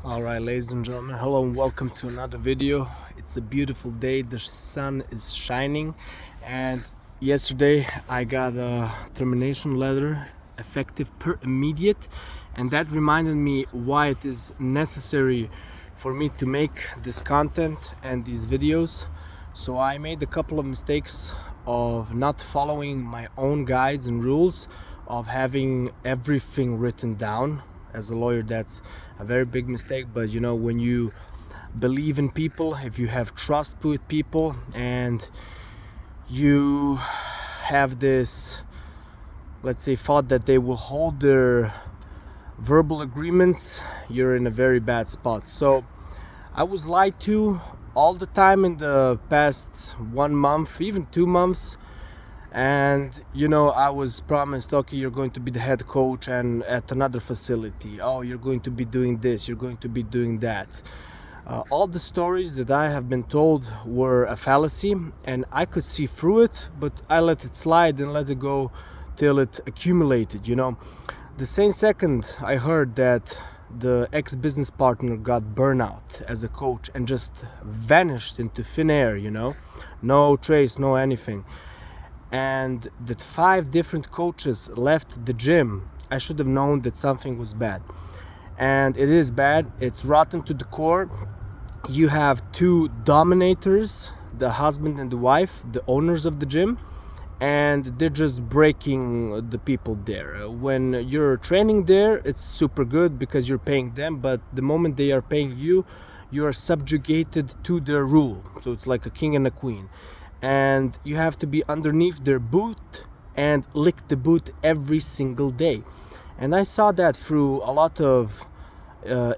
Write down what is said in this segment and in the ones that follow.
Alright, ladies and gentlemen, hello and welcome to another video. It's a beautiful day, the sun is shining, and yesterday I got a termination letter effective per immediate, and that reminded me why it is necessary for me to make this content and these videos. So I made a couple of mistakes of not following my own guides and rules, of having everything written down. As a lawyer, that's a very big mistake, but you know, when you believe in people, if you have trust with people and you have this, let's say, thought that they will hold their verbal agreements, you're in a very bad spot. So I was lied to all the time in the past 1 month, even 2 months. And you know, I was promised, okay, you're going to be the head coach and at another facility. Oh, you're going to be doing this, you're going to be doing that. All the stories that I have been told were a fallacy, and I could see through it, but I let it slide and let it go till it accumulated, you know. The same second I heard that the ex-business partner got burnout as a coach and just vanished into thin air, you know, no trace, no anything, and that 5 different coaches left the gym, I should have known that something was bad. And it is bad, it's rotten to the core. You have 2 dominators, the husband and the wife, the owners of the gym, and they're just breaking the people there. When you're training there, it's super good because you're paying them, but the moment they are paying you, you are subjugated to their rule. So it's like a king and a queen. And you have to be underneath their boot and lick the boot every single day. And I saw that through a lot of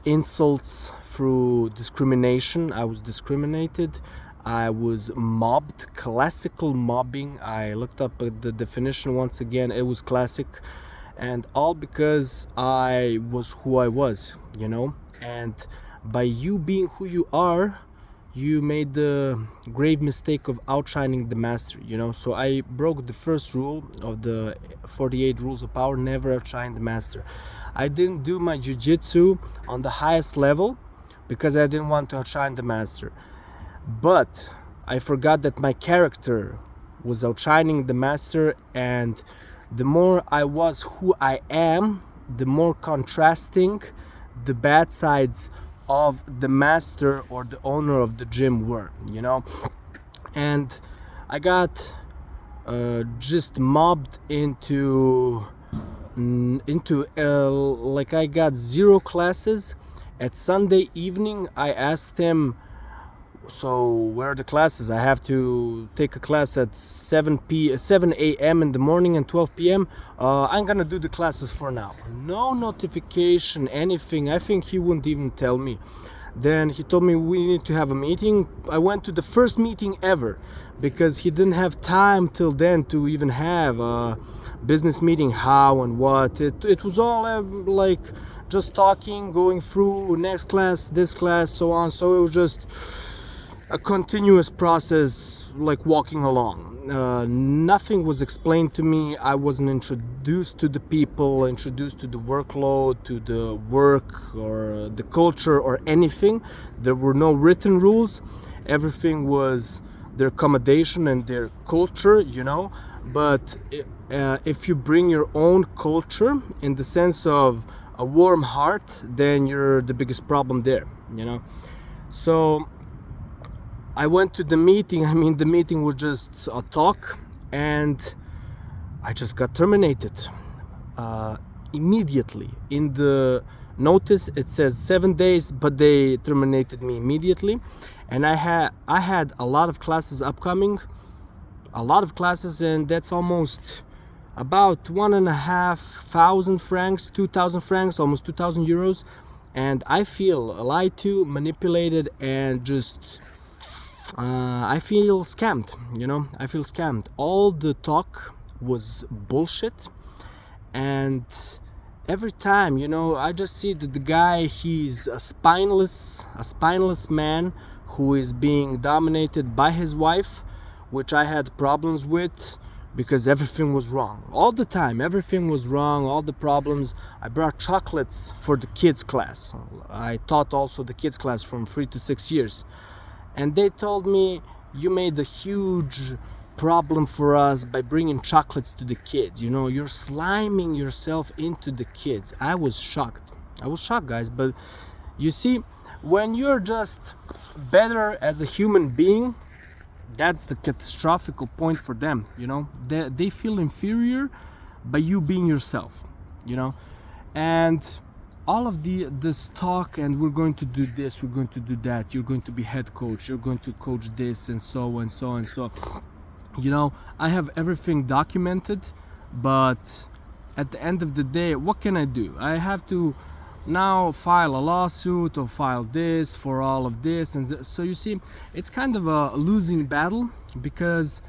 insults, through discrimination. I was discriminated, I was mobbed, classical mobbing. I looked up the definition once again, it was classic, and all because I was who I was, you know. And by you being who you are, you made the grave mistake of outshining the master, you know. So I broke the first rule of the 48 rules of power: never outshine the master. I didn't do my jiu-jitsu on the highest level because I didn't want to outshine the master. But I forgot that my character was outshining the master, and the more I was who I am, the more contrasting the bad sides of the master or the owner of the gym were, you know. And I got just mobbed into like I got 0 classes. At Sunday evening I asked him, so where are the classes? I have to take a class at 7 a.m. in the morning and 12 p.m. I'm gonna do the classes for now. No notification, anything. I think he wouldn't even tell me. Then he told me we need to have a meeting. I went to the first meeting ever because he didn't have time till then to even have a business meeting, how and what. It was all like just talking, going through next class, this class, so on. So it was just a continuous process, like walking along. Nothing was explained to me. I wasn't introduced to the people, introduced to the workload, to the work or the culture or anything. There were no written rules. Everything was their accommodation and their culture, you know. But if you bring your own culture in the sense of a warm heart, then you're the biggest problem there, you know. So I went to the meeting. I mean, the meeting was just a talk, and I just got terminated immediately. In the notice it says 7 days, but they terminated me immediately. And I had a lot of classes upcoming, and that's almost about 1,500 francs, 2,000 francs, almost 2,000 euros. And I feel lied to, manipulated, and just I feel scammed, you know. I feel scammed. All the talk was bullshit, and every time, you know, I just see that the guy, he's a spineless man who is being dominated by his wife, which I had problems with because everything was wrong. All the time, everything was wrong, all the problems. I brought chocolates for the kids class. I taught also the kids class from 3 to 6 years. And they told me, you made a huge problem for us by bringing chocolates to the kids. You know, you're sliming yourself into the kids. I was shocked, guys. But you see, when you're just better as a human being, that's the catastrophic point for them. You know, they feel inferior by you being yourself, you know. And all of this talk, and we're going to do this, we're going to do that, you're going to be head coach, you're going to coach this, and so and so and so. You know, I have everything documented, but at the end of the day, what can I do? I have to now file a lawsuit or file this for all of this, and so you see, it's kind of a losing battle, because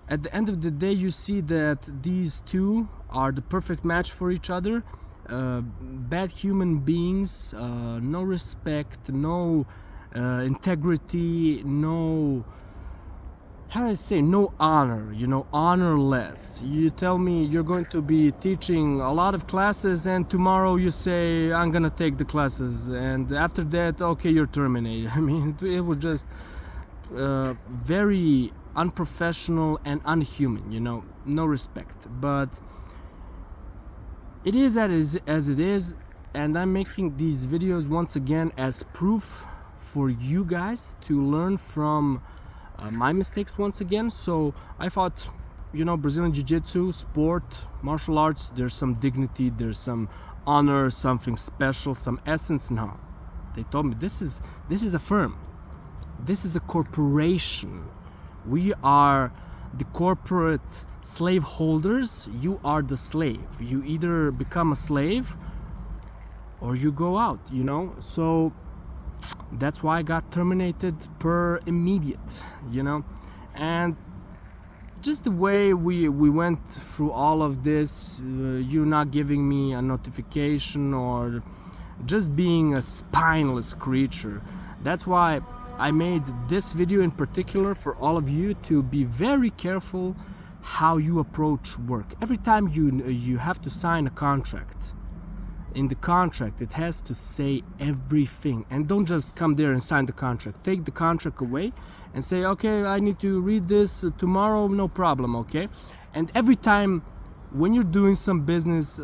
at the end of the day, you see that these two are the perfect match for each other. Bad human beings, no respect, no integrity, no, how do I say, no honor, you know, honorless. You tell me you're going to be teaching a lot of classes, and tomorrow you say, I'm gonna take the classes, and after that, okay, you're terminated. I mean, it was just very unprofessional and unhuman, you know, no respect. But it is as it is, and I'm making these videos once again as proof for you guys to learn from my mistakes once again. So I thought, you know, Brazilian Jiu-Jitsu, sport, martial arts, there's some dignity, there's some honor, something special, some essence. No, they told me this is a firm, this is a corporation. We are the corporate slave holders. You are the slave. You either become a slave or you go out, you know. So that's why I got terminated per immediate, you know. And just the way we went through all of this, you not giving me a notification, or just being a spineless creature. That's why I made this video in particular for all of you to be very careful how you approach work. Every time you have to sign a contract, in the contract it has to say everything, and don't just come there and sign the contract. Take the contract away and say, okay, I need to read this tomorrow, no problem, okay? And every time when you're doing some business,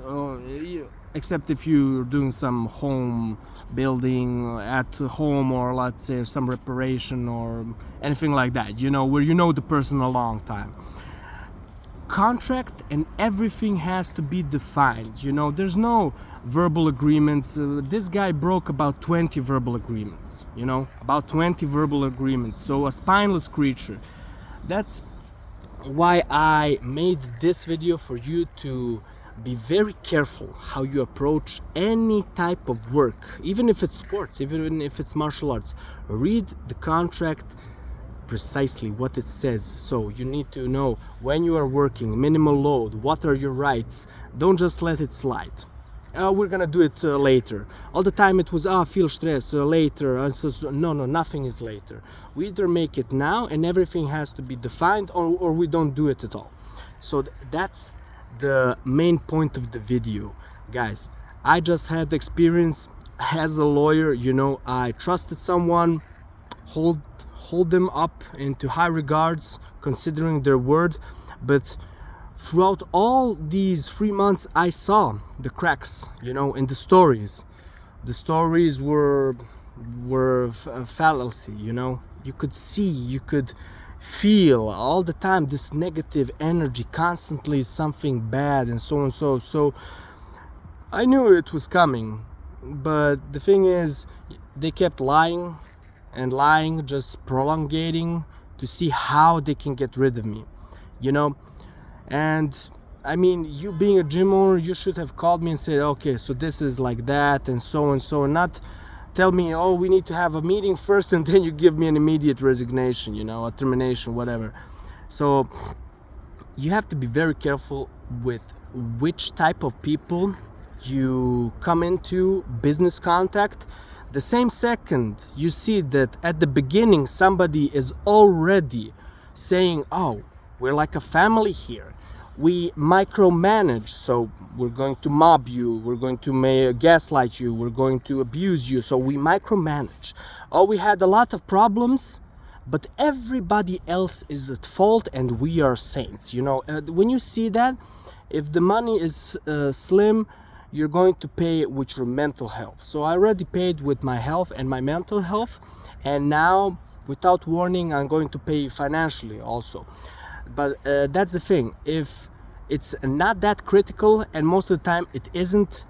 except if you're doing some home building at home, or let's say some reparation or anything like that, you know, where you know the person a long time, contract and everything has to be defined. You know, there's no verbal agreements. This guy broke about 20 verbal agreements, you know, about 20 verbal agreements. So a spineless creature. That's why I made this video, for you to be very careful how you approach any type of work, even if it's sports, even if it's martial arts. Read the contract precisely what it says. So you need to know when you are working, minimal load, what are your rights. Don't just let it slide. We're gonna do it later. All the time it was, feel stress later. No, nothing is later. We either make it now and everything has to be defined, or we don't do it at all. So that's the main point of the video, guys. I just had experience as a lawyer, you know. I trusted someone, hold them up into high regards, considering their word. But throughout all these 3 months, I saw the cracks, you know, in the stories. The stories were a fallacy, you know. You could see, you could feel all the time this negative energy, constantly something bad, and so and so. So I knew it was coming, but the thing is, they kept lying and lying, just prolongating to see how they can get rid of me, you know. And I mean, you being a gym owner, you should have called me and said, okay, so this is like that, and so and so, and not tell me, oh, we need to have a meeting first, and then you give me an immediate resignation, you know, a termination, whatever. So you have to be very careful with which type of people you come into business contact. The same second you see that at the beginning somebody is already saying, oh, We're like a family here. We micromanage, so we're going to mob you, we're going to gaslight you, we're going to abuse you, so we micromanage. Oh, we had a lot of problems, but everybody else is at fault and we are saints. You know, when you see that, if the money is slim, you're going to pay with your mental health. So I already paid with my health and my mental health, and now without warning I'm going to pay financially also. But that's the thing, if it's not that critical, and most of the time it isn't,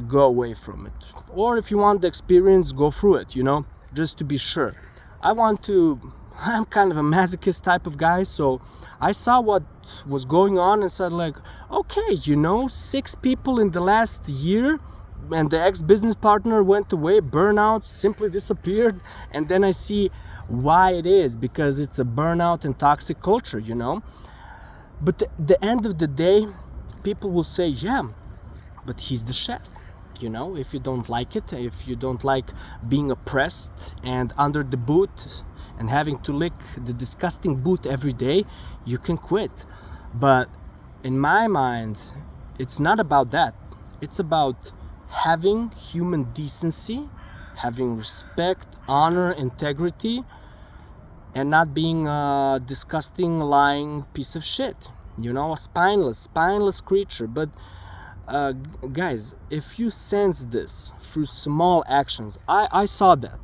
go away from it. Or if you want the experience, go through it, you know, just to be sure. I'm kind of a masochist type of guy, so I saw what was going on and said like, okay, you know, 6 people in the last year, and the ex-business partner went away, burnout, simply disappeared. And then I see why it is, because it's a burnout and toxic culture, you know. But the end of the day, people will say, yeah, but he's the chef. You know, if you don't like it, if you don't like being oppressed and under the boot and having to lick the disgusting boot every day, you can quit. But in my mind, it's not about that. It's about having human decency, having respect, honor, integrity, and not being a disgusting, lying piece of shit. You know, a spineless creature. But guys, if you sense this through small actions, I saw that,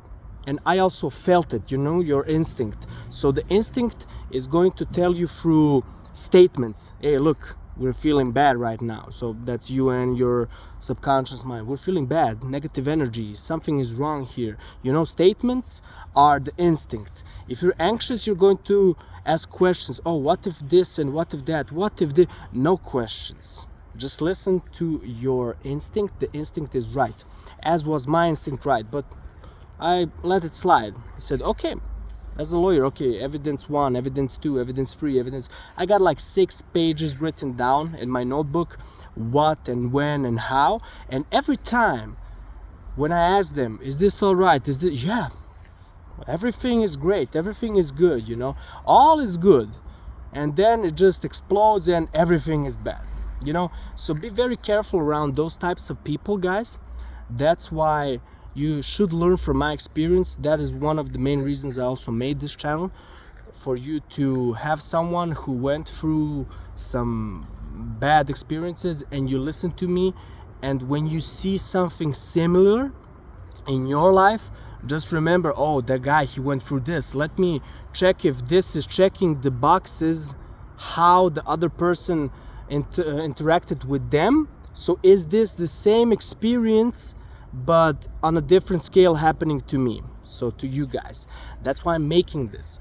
and I also felt it, you know, your instinct. So the instinct is going to tell you through statements, hey, look, we're feeling bad right now. So that's you and your subconscious mind. We're feeling bad, negative energy, something is wrong here. You know, statements are the instinct. If you're anxious, you're going to ask questions. Oh, what if this and what if that? What if this? No questions. Just listen to your instinct. The instinct is right, as was my instinct, right? But I let it slide. I said, okay, as a lawyer, okay, evidence 1, evidence 2, evidence 3, evidence. I got like 6 pages written down in my notebook, what and when and how. And every time when I ask them, is this all right? Is this, yeah, everything is great, everything is good, you know, all is good. And then it just explodes and everything is bad. You know, so be very careful around those types of people, guys. That's why you should learn from my experience. That is one of the main reasons I also made this channel, for you to have someone who went through some bad experiences and you listen to me, and when you see something similar in your life, just remember, oh, that guy, he went through this. Let me check if this is checking the boxes, how the other person interacted with them. So is this the same experience but on a different scale happening to me, so to you guys? That's why I'm making this.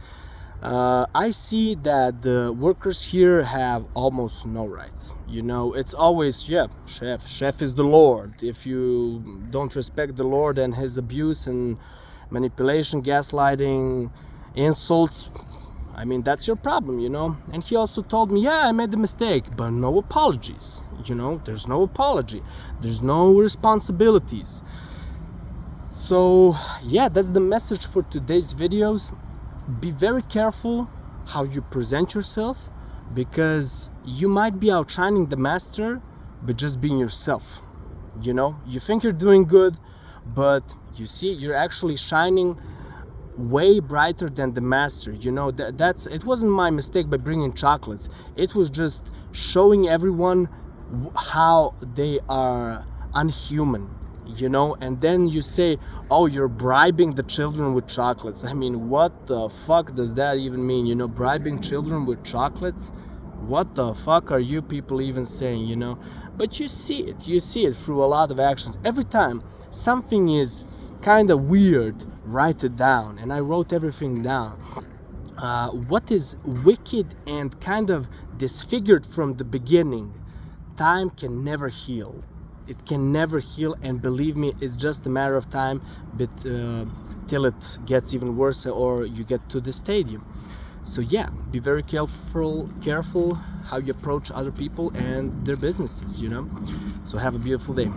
I see that the workers here have almost no rights. You know, it's always, yeah, chef is the Lord. If you don't respect the Lord and his abuse and manipulation, gaslighting, insults, I mean, that's your problem, you know. And he also told me, yeah, I made a mistake, but no apologies. You know, there's no apology, there's no responsibilities. So yeah, that's the message for today's videos. Be very careful how you present yourself, because you might be outshining the master, but just being yourself. You know, you think you're doing good, but you see you're actually shining way brighter than the master. You know, it wasn't my mistake by bringing chocolates. It was just showing everyone how they are unhuman, you know. And then you say, oh, you're bribing the children with chocolates. I mean, what the fuck does that even mean? You know, bribing children with chocolates? What the fuck are you people even saying, you know? But you see it through a lot of actions. Every time something is kind of weird, write it down. And I wrote everything down. What is wicked and kind of disfigured from the beginning, time can never heal. It can never heal, and believe me, it's just a matter of time, but till it gets even worse or you get to the stadium. So yeah, be very careful how you approach other people and their businesses, you know. So have a beautiful day.